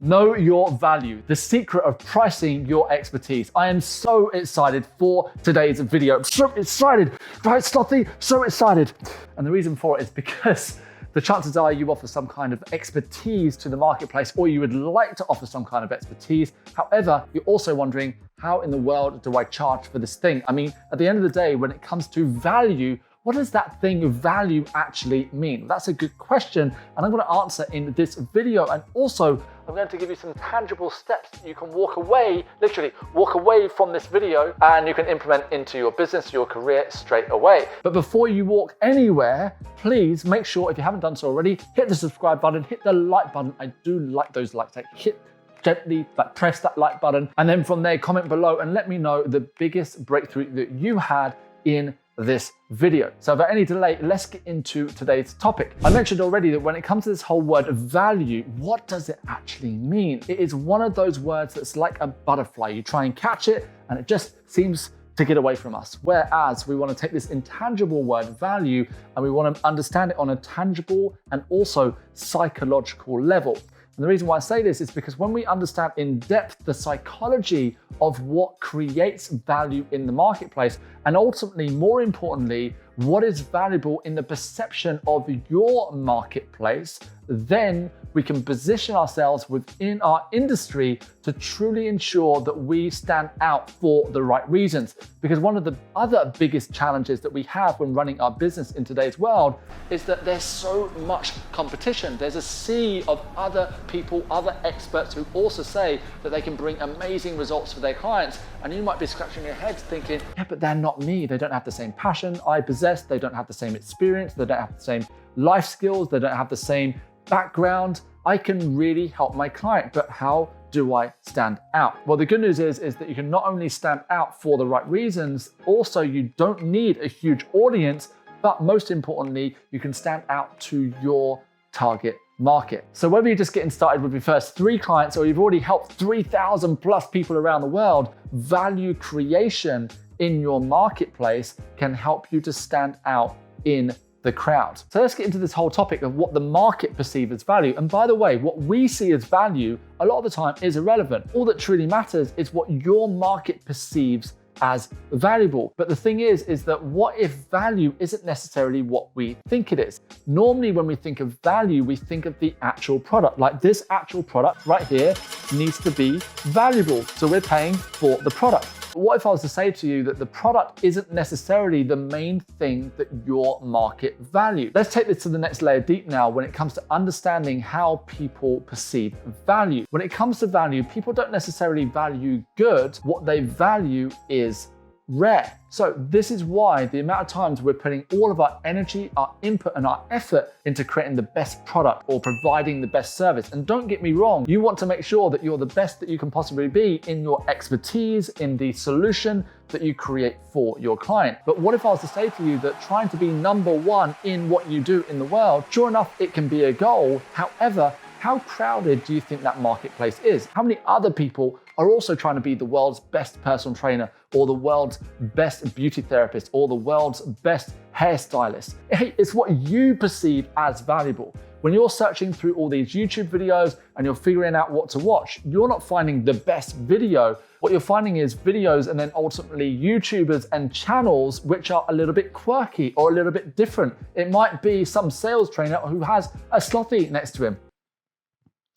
Know your value, the secret of pricing your expertise. I am so excited for today's video. I'm so excited, right, Slothy? So excited. And the reason for it is because the chances are you offer some kind of expertise to the marketplace, or you would like to offer some kind of expertise. However, you're also wondering, how in the world do I charge for this thing? I mean, at the end of the day, when it comes to value, what does that thing value actually mean? That's a good question, and I'm going to answer in this video. And also, I'm going to give you some tangible steps that you can walk away, literally walk away from this video, and you can implement into your business, your career straight away. But before you walk anywhere, please make sure, if you haven't done so already, hit the subscribe button, hit the like button. I do like those likes. Like, hit gently, like press that like button, and then from there, comment below and let me know the biggest breakthrough that you had in this video. So without any delay, let's get into today's topic. I mentioned already that when it comes to this whole word value, what does it actually mean? It is one of those words that's like a butterfly. You try and catch it and it just seems to get away from us. Whereas we want to take this intangible word value and we want to understand it on a tangible and also psychological level. And the reason why I say this is because when we understand in depth the psychology of what creates value in the marketplace, and ultimately, more importantly, what is valuable in the perception of your marketplace, then we can position ourselves within our industry to truly ensure that we stand out for the right reasons. Because one of the other biggest challenges that we have when running our business in today's world is that there's so much competition. There's a sea of other people, other experts who also say that they can bring amazing results for their clients. And you might be scratching your head thinking, yeah, but they're not me. They don't have the same passion I possess. They don't have the same experience. They don't have the same life skills. They don't have the same background. I can really help my client, but how do I stand out? Well, the good news is that you can not only stand out for the right reasons, also you don't need a huge audience, but most importantly, you can stand out to your target market. So whether you're just getting started with your first 3 clients or you've already helped 3,000 plus people around the world, value creation in your marketplace can help you to stand out in the crowd. So let's get into this whole topic of what the market perceives as value. And by the way, what we see as value a lot of the time is irrelevant. All that truly matters is what your market perceives as valuable. But the thing is that what if value isn't necessarily what we think it is? Normally when we think of value, we think of the actual product. Like this actual product right here needs to be valuable. So we're paying for the product. What if I was to say to you that the product isn't necessarily the main thing that your market values? Let's take this to the next layer deep now when it comes to understanding how people perceive value. When it comes to value, people don't necessarily value good. What they value is rare. So this is why the amount of times we're putting all of our energy, our input, and our effort into creating the best product or providing the best service. And don't get me wrong, you want to make sure that you're the best that you can possibly be in your expertise, in the solution that you create for your client. But what if I was to say to you that trying to be number one in what you do in the world, sure enough, it can be a goal. However, how crowded do you think that marketplace is? How many other people are also trying to be the world's best personal trainer or the world's best beauty therapist or the world's best hairstylist? Hey, it's what you perceive as valuable. When you're searching through all these YouTube videos and you're figuring out what to watch, you're not finding the best video. What you're finding is videos and then ultimately YouTubers and channels which are a little bit quirky or a little bit different. It might be some sales trainer who has a slothy next to him.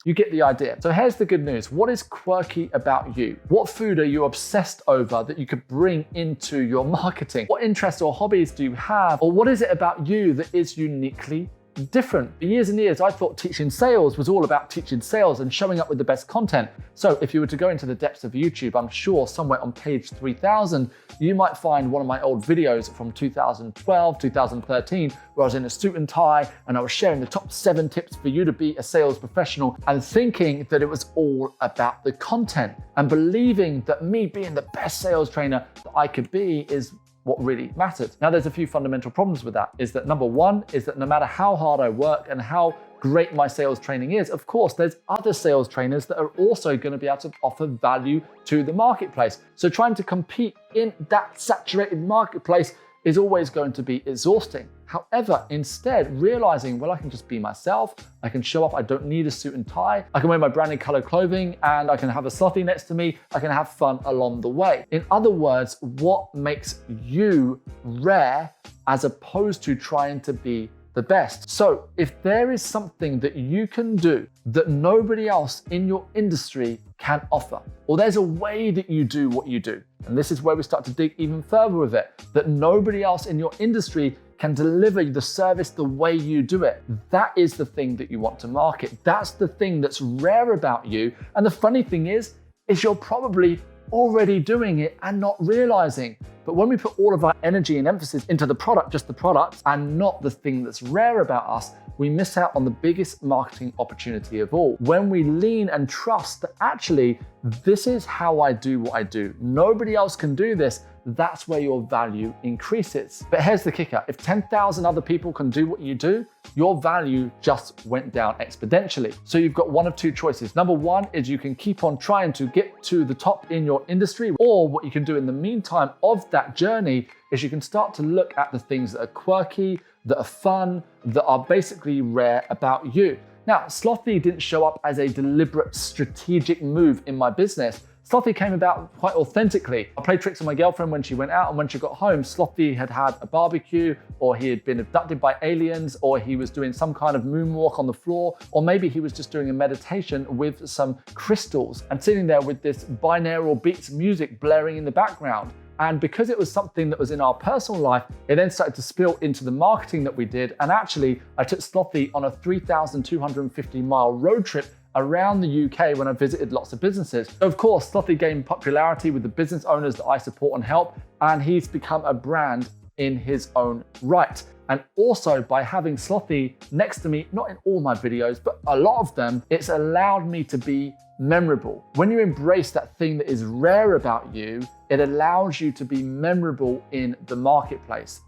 You get the idea. So here's the good news. What is quirky about you? What food are you obsessed over that you could bring into your marketing? What interests or hobbies do you have? Or what is it about you that is uniquely different? For years and years, I thought teaching sales was all about teaching sales and showing up with the best content. So if you were to go into the depths of YouTube, I'm sure somewhere on page 3000, you might find one of my old videos from 2012, 2013, where I was in a suit and tie and I was sharing the top 7 tips for you to be a sales professional and thinking that it was all about the content and believing that me being the best sales trainer that I could be is what really mattered. Now, there's a few fundamental problems with that. Is that number one is that no matter how hard I work and how great my sales training is, of course, there's other sales trainers that are also going to be able to offer value to the marketplace. So trying to compete in that saturated marketplace is always going to be exhausting. However, instead realizing, well, I can just be myself, I can show up, I don't need a suit and tie, I can wear my branded colored clothing, and I can have a slothy next to me, I can have fun along the way. In other words, what makes you rare as opposed to trying to be the best. So if there is something that you can do that nobody else in your industry can offer, or there's a way that you do what you do, and this is where we start to dig even further with it, that nobody else in your industry can deliver the service the way you do it, that is the thing that you want to market. That's the thing that's rare about you. And the funny thing is you're probably already doing it and not realizing. But when we put all of our energy and emphasis into the product, just the product, and not the thing that's rare about us, we miss out on the biggest marketing opportunity of all. When we lean and trust that actually, this is how I do what I do, nobody else can do this, that's where your value increases. But here's the kicker. If 10,000 other people can do what you do, your value just went down exponentially. So you've got one of two choices. Number one is you can keep on trying to get to the top in your industry, or what you can do in the meantime of that journey is you can start to look at the things that are quirky, that are fun, that are basically rare about you. Now, Slothy didn't show up as a deliberate strategic move in my business. Slothy came about quite authentically. I played tricks on my girlfriend when she went out, and when she got home, Slothy had had a barbecue, or he had been abducted by aliens, or he was doing some kind of moonwalk on the floor, or maybe he was just doing a meditation with some crystals and sitting there with this binaural beats music blaring in the background. And because it was something that was in our personal life, it then started to spill into the marketing that we did. And actually, I took Slothy on a 3,250 mile road trip around the UK when I visited lots of businesses. Of course, Slothy gained popularity with the business owners that I support and help, and he's become a brand in his own right. And also by having Slothy next to me, not in all my videos, but a lot of them, it's allowed me to be memorable. When you embrace that thing that is rare about you, it allows you to be memorable in the marketplace.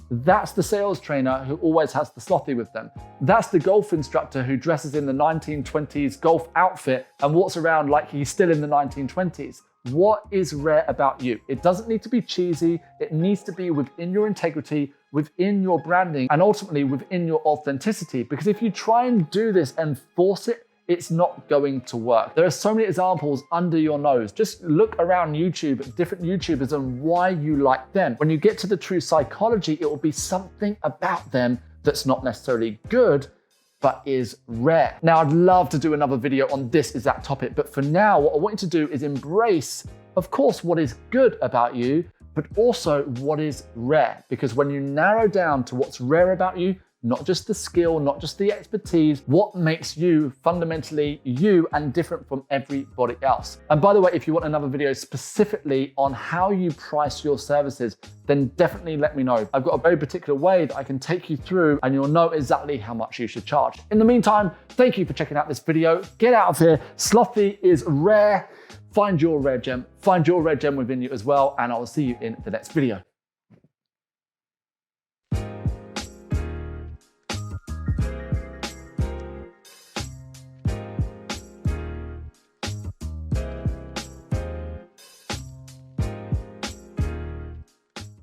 That's the sales trainer who always has the Slothy with them. That's the golf instructor who dresses in the 1920s golf outfit and walks around like he's still in the 1920s. What is rare about you? It doesn't need to be cheesy. It needs to be within your integrity, within your branding, and ultimately within your authenticity. Because if you try and do this and force it, it's not going to work. There are so many examples under your nose. Just look around YouTube at different YouTubers and why you like them. When you get to the true psychology, it will be something about them that's not necessarily good, but is rare. Now, I'd love to do another video on this exact topic, but for now, what I want you to do is embrace, of course, what is good about you, but also what is rare. Because when you narrow down to what's rare about you, not just the skill, not just the expertise, what makes you fundamentally you and different from everybody else. And by the way, if you want another video specifically on how you price your services, then definitely let me know. I've got a very particular way that I can take you through and you'll know exactly how much you should charge. In the meantime, thank you for checking out this video. Get out of here. Slothy is rare. Find your rare gem. Find your rare gem within you as well. And I will see you in the next video.